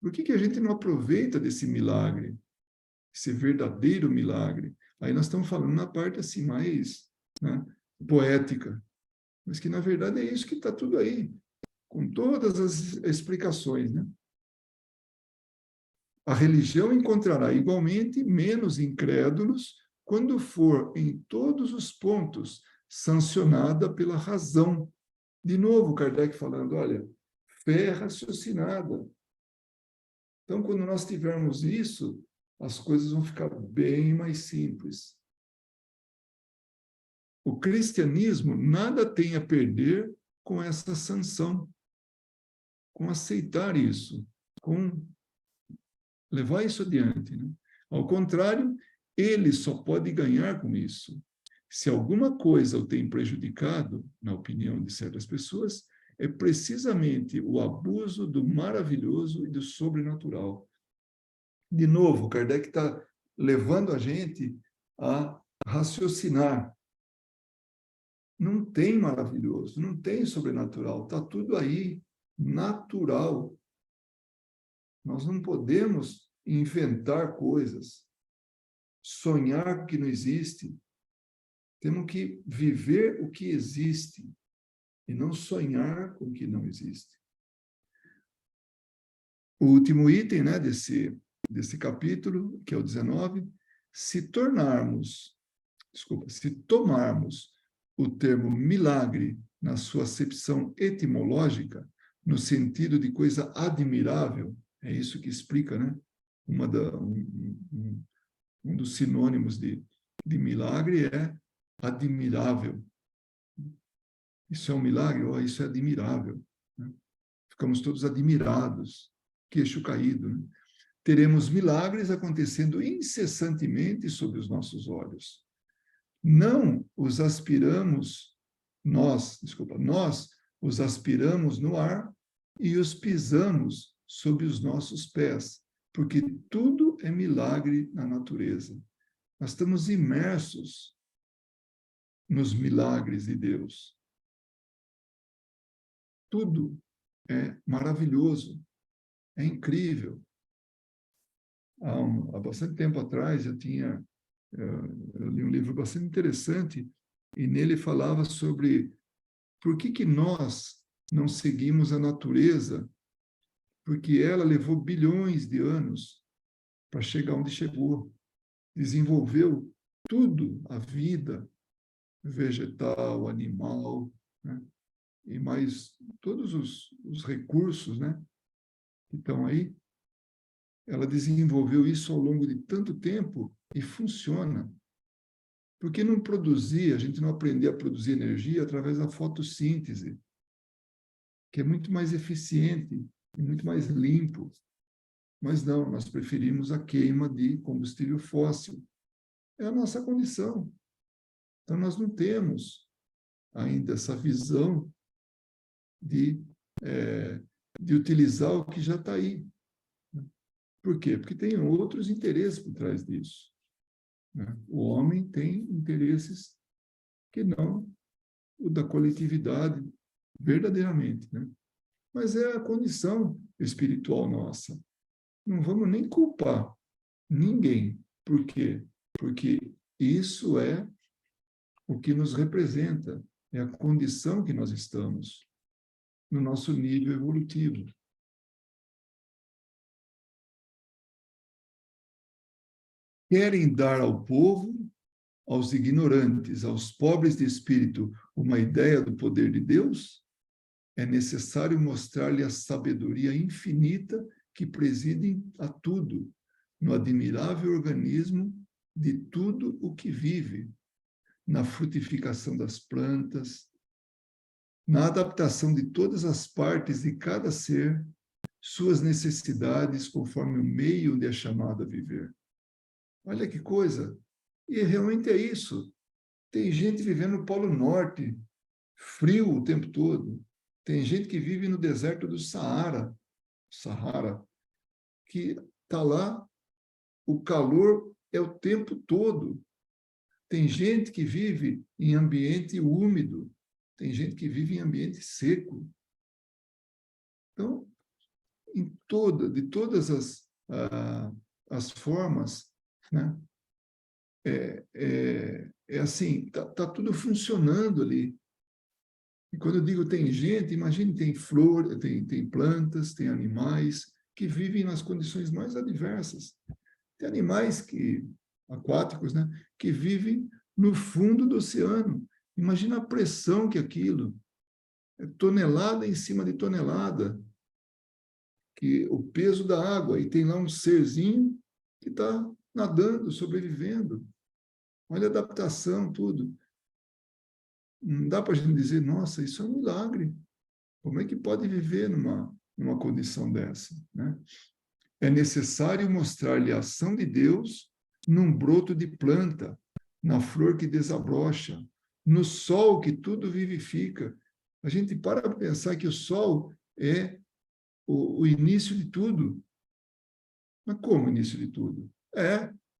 Por que a gente não aproveita desse milagre? Esse verdadeiro milagre? Aí nós estamos falando na parte assim mais, né, poética. Mas que, na verdade, é isso que está tudo aí. Com todas as explicações, né? A religião encontrará igualmente menos incrédulos quando for, em todos os pontos, sancionada pela razão. De novo, Kardec falando, olha, fé raciocinada. Então, quando nós tivermos isso, as coisas vão ficar bem mais simples. O cristianismo nada tem a perder com essa sanção, com aceitar isso, com levar isso adiante, né? Ao contrário, ele só pode ganhar com isso. Se alguma coisa o tem prejudicado, na opinião de certas pessoas, é precisamente o abuso do maravilhoso e do sobrenatural. De novo, Kardec está levando a gente a raciocinar. Não tem maravilhoso, não tem sobrenatural, está tudo aí, natural. Nós não podemos inventar coisas, sonhar o que não existe. Temos que viver o que existe e não sonhar com o que não existe. O último item, né, desse capítulo, que é o 19, se tomarmos o termo milagre na sua acepção etimológica, no sentido de coisa admirável, é isso que explica, né? Um dos sinônimos de milagre é admirável. Isso é um milagre? Oh, isso é admirável. Né? Ficamos todos admirados, queixo caído. Né? Teremos milagres acontecendo incessantemente sob os nossos olhos. Não os aspiramos, nós os aspiramos no ar e os pisamos sob os nossos pés, porque tudo é milagre na natureza. Nós estamos imersos nos milagres de Deus. Tudo é maravilhoso, é incrível. Há bastante tempo atrás eu li um livro bastante interessante e nele falava sobre por que nós não seguimos a natureza porque ela levou bilhões de anos para chegar onde chegou. Desenvolveu tudo, a vida vegetal, animal, né? E mais todos os recursos, né, que estão aí. Ela desenvolveu isso ao longo de tanto tempo e funciona. Por que não produzir, a gente não aprender a produzir energia através da fotossíntese, que é muito mais eficiente e muito mais limpo? Mas não, nós preferimos a queima de combustível fóssil. É a nossa condição. Então, nós não temos ainda essa visão de, é, de utilizar o que já está aí. Por quê? Porque tem outros interesses por trás disso, né? O homem tem interesses que não o da coletividade, verdadeiramente, né? Mas é a condição espiritual nossa. Não vamos nem culpar ninguém. Por quê? Porque isso é o que nos representa, é a condição que nós estamos no nosso nível evolutivo. Querem dar ao povo, aos ignorantes, aos pobres de espírito, uma ideia do poder de Deus? É necessário mostrar-lhe a sabedoria infinita que preside a tudo, no admirável organismo de tudo o que vive, na frutificação das plantas, na adaptação de todas as partes de cada ser, suas necessidades conforme o meio onde é chamado a viver. Olha que coisa! E realmente é isso. Tem gente vivendo no Polo Norte, frio o tempo todo. Tem gente que vive no deserto do Saara, que está lá, o calor é o tempo todo. Tem gente que vive em ambiente úmido, tem gente que vive em ambiente seco. Então, de todas as formas, né? É assim, tá tudo funcionando ali. E quando eu digo tem gente, imagine, tem flor, tem plantas, tem animais que vivem nas condições mais adversas. Tem animais aquáticos, né, que vivem no fundo do oceano. Imagina a pressão que aquilo, é tonelada em cima de tonelada, que o peso da água, e tem lá um serzinho que está nadando, sobrevivendo. Olha a adaptação, tudo. Não dá para a gente dizer, nossa, isso é um milagre. Como é que pode viver numa condição dessa, né? É necessário mostrar-lhe a ação de Deus num broto de planta, na flor que desabrocha, no sol que tudo vivifica. A gente para pensar que o sol é o início de tudo. Mas como início de tudo?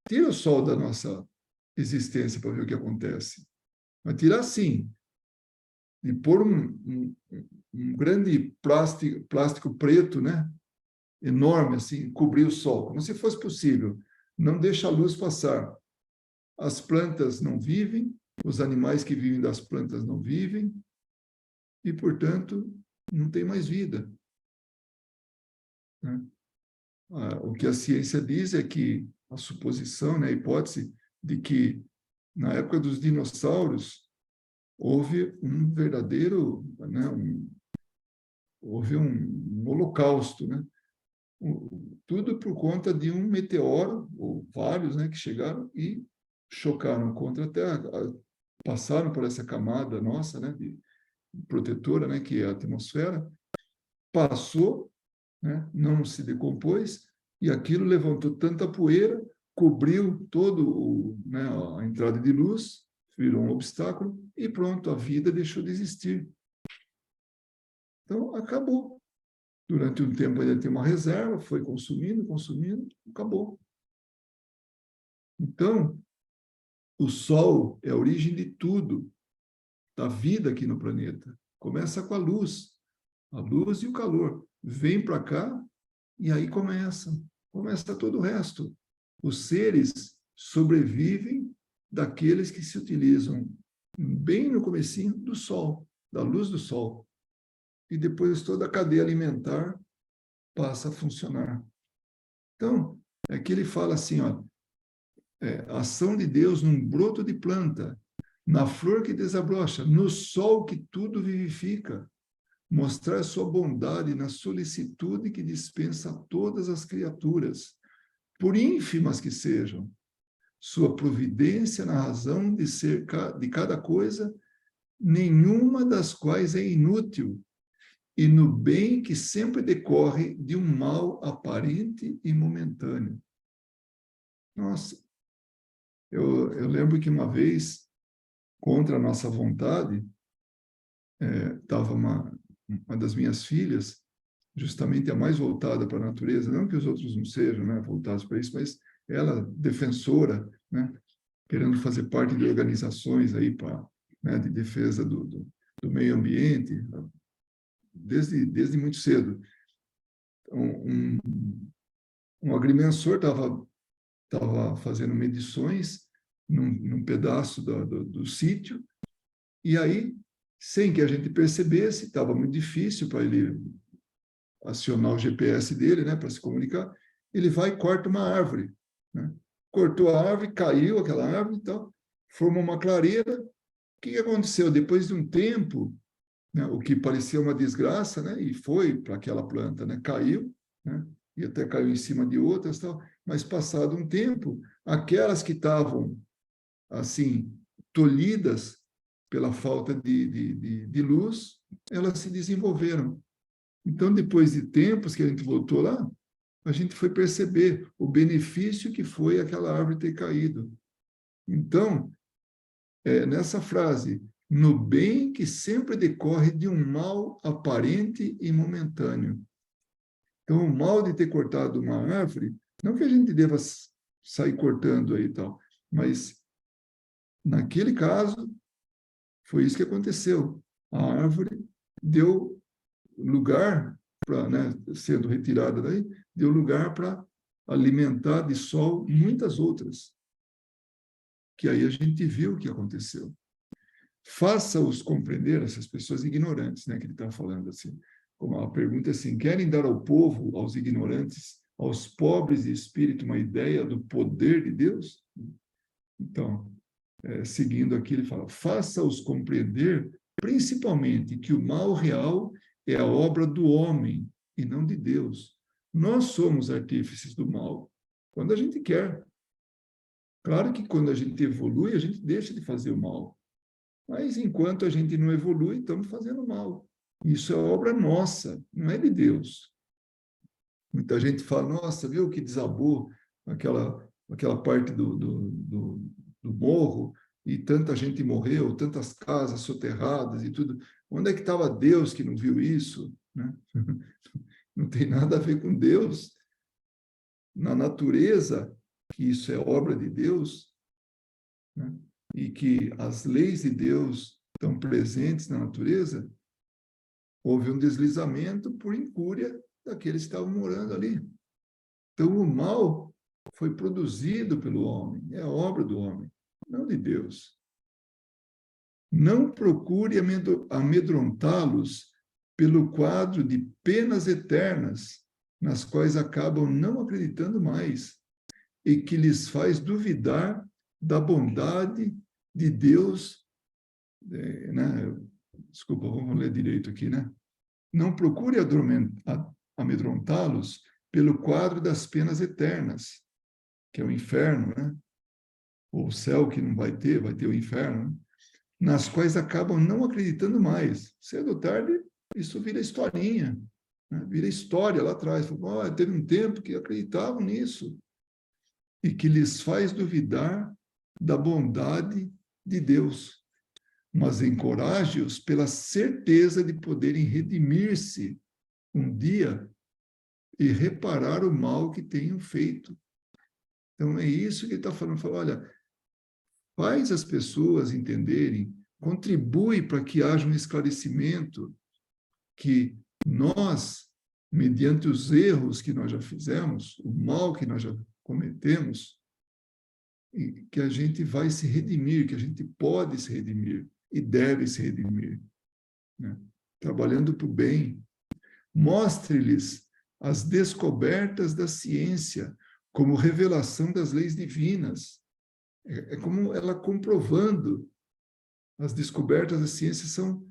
Tira o sol da nossa existência para ver o que acontece. Mas tirar sim, e pôr um grande plástico preto, né? Enorme, assim, cobrir o sol, como se fosse possível. Não deixa a luz passar. As plantas não vivem, os animais que vivem das plantas não vivem, e, portanto, não tem mais vida, né? O que a ciência diz é que a suposição, né, a hipótese de que, na época dos dinossauros, houve um verdadeiro, né, houve um holocausto, né? Tudo por conta de um meteoro, ou vários, né, que chegaram e chocaram contra a Terra, passaram por essa camada nossa, né, de protetora, né, que é a atmosfera, passou, né, não se decompôs, e aquilo levantou tanta poeira, cobriu todo né, a entrada de luz, virou um obstáculo, e pronto, a vida deixou de existir. Então, acabou. Durante um tempo ainda tem uma reserva, foi consumindo, acabou. Então, o Sol é a origem de tudo, da vida aqui no planeta. Começa com a luz e o calor. Vem para cá e aí começa todo o resto. Os seres sobrevivem daqueles que se utilizam bem no comecinho do Sol, da luz do Sol. E depois toda a cadeia alimentar passa a funcionar. Então, é que ele fala assim, ó, a ação de Deus num broto de planta, na flor que desabrocha, no sol que tudo vivifica, mostrar sua bondade na solicitude que dispensa a todas as criaturas, por ínfimas que sejam, sua providência na razão de ser de cada coisa, nenhuma das quais é inútil, e no bem que sempre decorre de um mal aparente e momentâneo. Nossa, eu lembro que uma vez, contra a nossa vontade, estava uma das minhas filhas, justamente a mais voltada para a natureza, não que os outros não sejam, né, voltados para isso, mas ela, defensora, né, querendo fazer parte de organizações aí para, né, de defesa do meio ambiente, desde muito cedo. Um agrimensor estava fazendo medições num pedaço do sítio, e aí, sem que a gente percebesse, estava muito difícil para ele acionar o GPS dele, né, para se comunicar, ele vai e corta uma árvore, né? Cortou a árvore, caiu aquela árvore e tal, formou uma clareira. O que aconteceu? Depois de um tempo, né, o que parecia uma desgraça, né, e foi para aquela planta, né, caiu, né, e até caiu em cima de outras, tal, mas passado um tempo, aquelas que estavam, assim, tolhidas pela falta de luz, elas se desenvolveram. Então, depois de tempos que a gente voltou lá, a gente foi perceber o benefício que foi aquela árvore ter caído. Então, nessa frase, no bem que sempre decorre de um mal aparente e momentâneo. Então, o mal de ter cortado uma árvore, não que a gente deva sair cortando aí e tal, mas naquele caso, foi isso que aconteceu. A árvore deu lugar para, né, sendo retirada daí, deu lugar para alimentar de sol muitas outras, que aí a gente viu o que aconteceu. Faça-os compreender, essas pessoas ignorantes, né, que ele está falando assim. Como a pergunta é assim: querem dar ao povo, aos ignorantes, aos pobres de espírito, uma ideia do poder de Deus? Então, seguindo aqui, ele fala: faça-os compreender, principalmente, que o mal real é a obra do homem e não de Deus. Nós somos artífices do mal, quando a gente quer. Claro que quando a gente evolui, a gente deixa de fazer o mal. Mas enquanto a gente não evolui, estamos fazendo mal. Isso é obra nossa, não é de Deus. Muita gente fala: nossa, viu que desabou aquela parte do morro, e tanta gente morreu, tantas casas soterradas e tudo. Onde é que estava Deus que não viu isso? Né? Não tem nada a ver com Deus. Na natureza, que isso é obra de Deus, né? E que as leis de Deus estão presentes na natureza, houve um deslizamento por incúria daqueles que estavam morando ali. Então, o mal foi produzido pelo homem, é obra do homem, não de Deus. Não procure amedrontá-los pelo quadro de penas eternas, nas quais acabam não acreditando mais, e que lhes faz duvidar da bondade de Deus, né? Desculpa, vamos ler direito aqui, né? Não procure amedrontá-los pelo quadro das penas eternas, que é o inferno, né? Ou o céu que não vai ter o inferno, né? Nas quais acabam não acreditando mais. Cedo ou tarde, isso vira historinha, né? Vira história lá atrás. Teve um tempo que acreditavam nisso, e que lhes faz duvidar da bondade de Deus, mas encoraje-os pela certeza de poderem redimir-se um dia e reparar o mal que tenham feito. Então, é isso que ele está falando. Fala: olha, faz as pessoas entenderem, contribui para que haja um esclarecimento, que nós, mediante os erros que nós já fizemos, o mal que nós já cometemos, que a gente vai se redimir, que a gente pode se redimir e deve se redimir, né? Trabalhando para o bem. Mostre-lhes as descobertas da ciência como revelação das leis divinas. É como ela comprovando. As descobertas da ciência são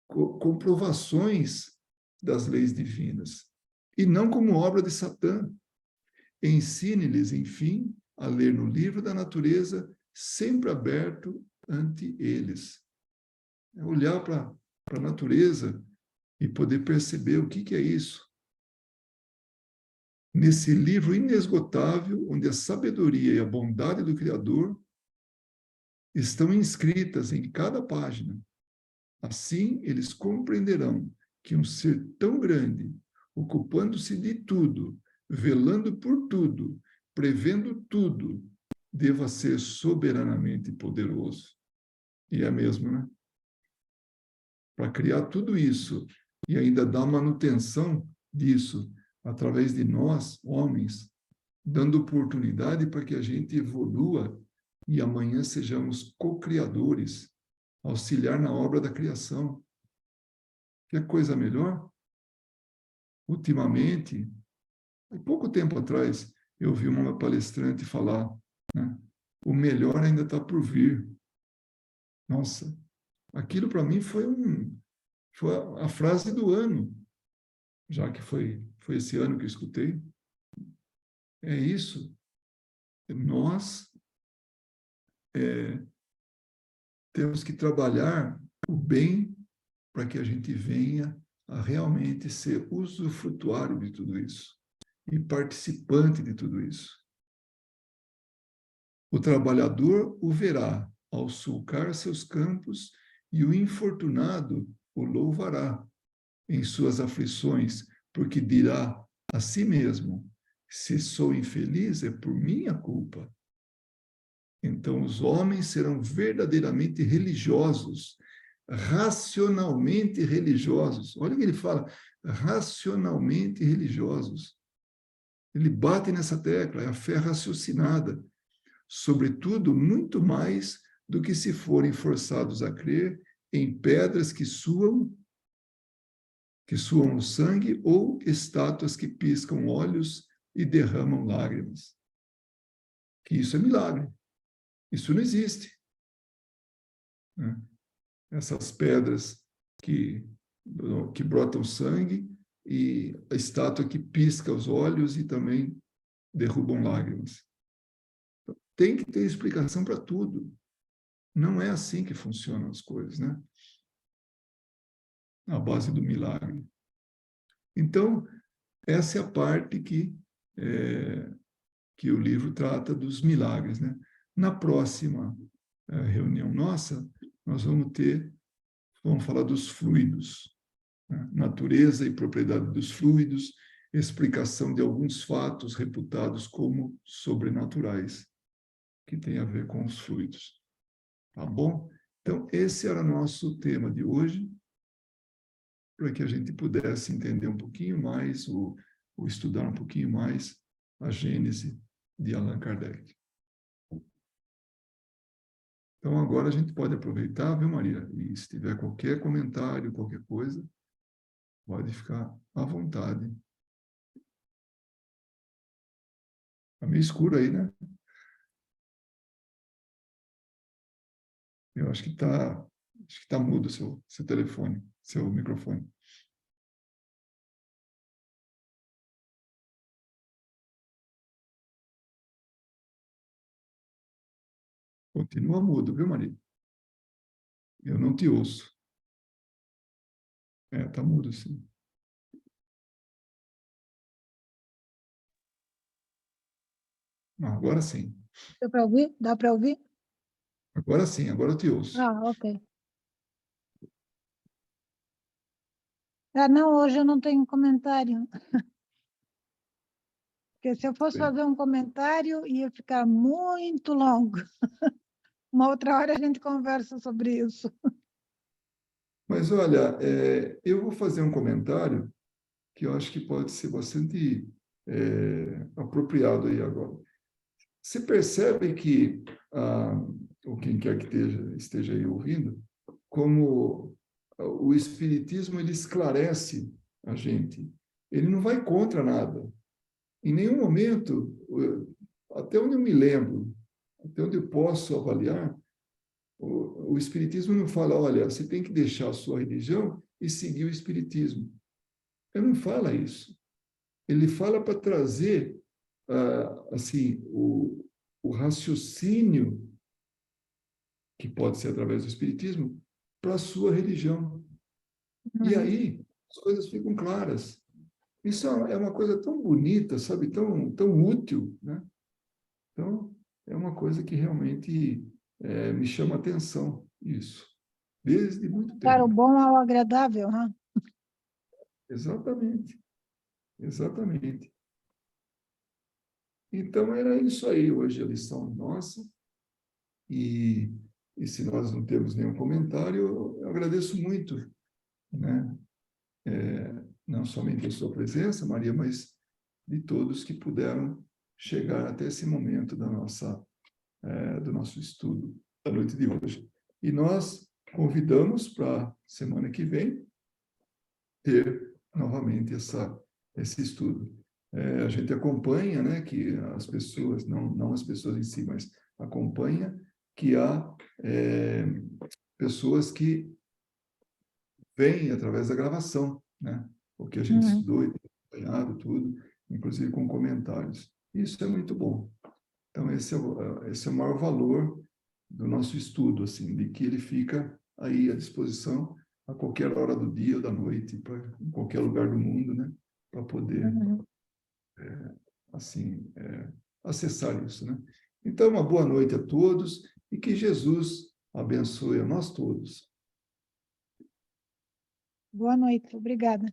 comprovações das leis divinas, e não como obra de Satã. Ensine-lhes, enfim, a ler no livro da natureza, sempre aberto ante eles. É olhar para a natureza e poder perceber o que é isso. Nesse livro inesgotável, onde a sabedoria e a bondade do Criador estão inscritas em cada página. Assim, eles compreenderão que um ser tão grande, ocupando-se de tudo, velando por tudo, prevendo tudo, deva ser soberanamente poderoso. E é mesmo, né? Para criar tudo isso e ainda dar manutenção disso através de nós, homens, dando oportunidade para que a gente evolua e amanhã sejamos co-criadores, auxiliar na obra da criação. Quer coisa melhor? Ultimamente, há pouco tempo atrás, eu vi uma palestrante falar, né? O melhor ainda está por vir. Nossa, aquilo para mim foi a frase do ano, já que foi esse ano que eu escutei. É isso. Nós temos que trabalhar o bem para que a gente venha a realmente ser usufrutuário de tudo isso e participante de tudo isso. O trabalhador o verá ao sulcar seus campos e o infortunado o louvará em suas aflições, porque dirá a si mesmo: se sou infeliz, é por minha culpa. Então, os homens serão verdadeiramente religiosos, racionalmente religiosos. Olha o que ele fala, racionalmente religiosos. Ele bate nessa tecla, é a fé raciocinada. Sobretudo, muito mais do que se forem forçados a crer em pedras que suam o sangue, ou estátuas que piscam olhos e derramam lágrimas. Que isso é milagre. Isso não existe. Né? Essas pedras que brotam sangue e a estátua que pisca os olhos e também derrubam lágrimas. Tem que ter explicação para tudo. Não é assim que funcionam as coisas, né? Na base do milagre. Então, essa é a parte que o livro trata dos milagres, né? Na próxima reunião nossa, nós vamos falar dos fluidos, né? Natureza e propriedade dos fluidos, explicação de alguns fatos reputados como sobrenaturais, que tem a ver com os fluidos. Tá bom? Então, esse era o nosso tema de hoje, para que a gente pudesse entender um pouquinho mais, ou estudar um pouquinho mais a Gênese de Allan Kardec. Então, agora a gente pode aproveitar, viu, Maria? E se tiver qualquer comentário, qualquer coisa, pode ficar à vontade. Está meio escuro aí, né? Eu acho que está mudo o seu telefone, seu microfone. Continua mudo, viu, Maria? Eu não te ouço. Está mudo, sim. Agora sim. Dá para ouvir? Dá para ouvir? Agora sim, agora eu te ouço. Ah, ok. Ah, não, hoje eu não tenho comentário. Porque se eu fosse Bem, fazer um comentário, ia ficar muito longo. Uma outra hora a gente conversa sobre isso. mas olha, eu vou fazer um comentário que eu acho que pode ser bastante apropriado aí agora. Você percebe que, ou quem quer que esteja aí ouvindo, como o Espiritismo ele esclarece a gente ele não vai contra nada. Em nenhum momento, até onde eu me lembro, até onde eu posso avaliar, o Espiritismo não fala, olha, você tem que deixar a sua religião e seguir o Espiritismo. Ele não fala isso. Ele fala para trazer assim, o raciocínio, que pode ser através do Espiritismo, para a sua religião. E aí as coisas ficam claras. Isso é uma coisa tão bonita, sabe? Tão útil, né? Então, é uma coisa que realmente me chama a atenção, isso. Desde muito Dar o tempo. bom ao agradável, né? Exatamente. Exatamente. Então, era isso aí hoje, a lição nossa. E se nós não temos nenhum comentário, eu agradeço muito, né? Não somente a sua presença, Maria, mas de todos que puderam chegar até esse momento do nosso estudo da noite de hoje. E nós convidamos para a semana que vem ter novamente esse estudo. A gente acompanha, né, que as pessoas, não as pessoas em si, mas acompanha que há pessoas que vêm através da gravação, né, o que a gente estudou e tem acompanhado tudo, inclusive com comentários. Isso é muito bom. Então, esse é o maior valor do nosso estudo, assim, de que ele fica aí à disposição a qualquer hora do dia ou da noite, em qualquer lugar do mundo, né? Para poder, assim, acessar isso, né? Então, uma boa noite a todos e que Jesus abençoe a nós todos. Boa noite, obrigada.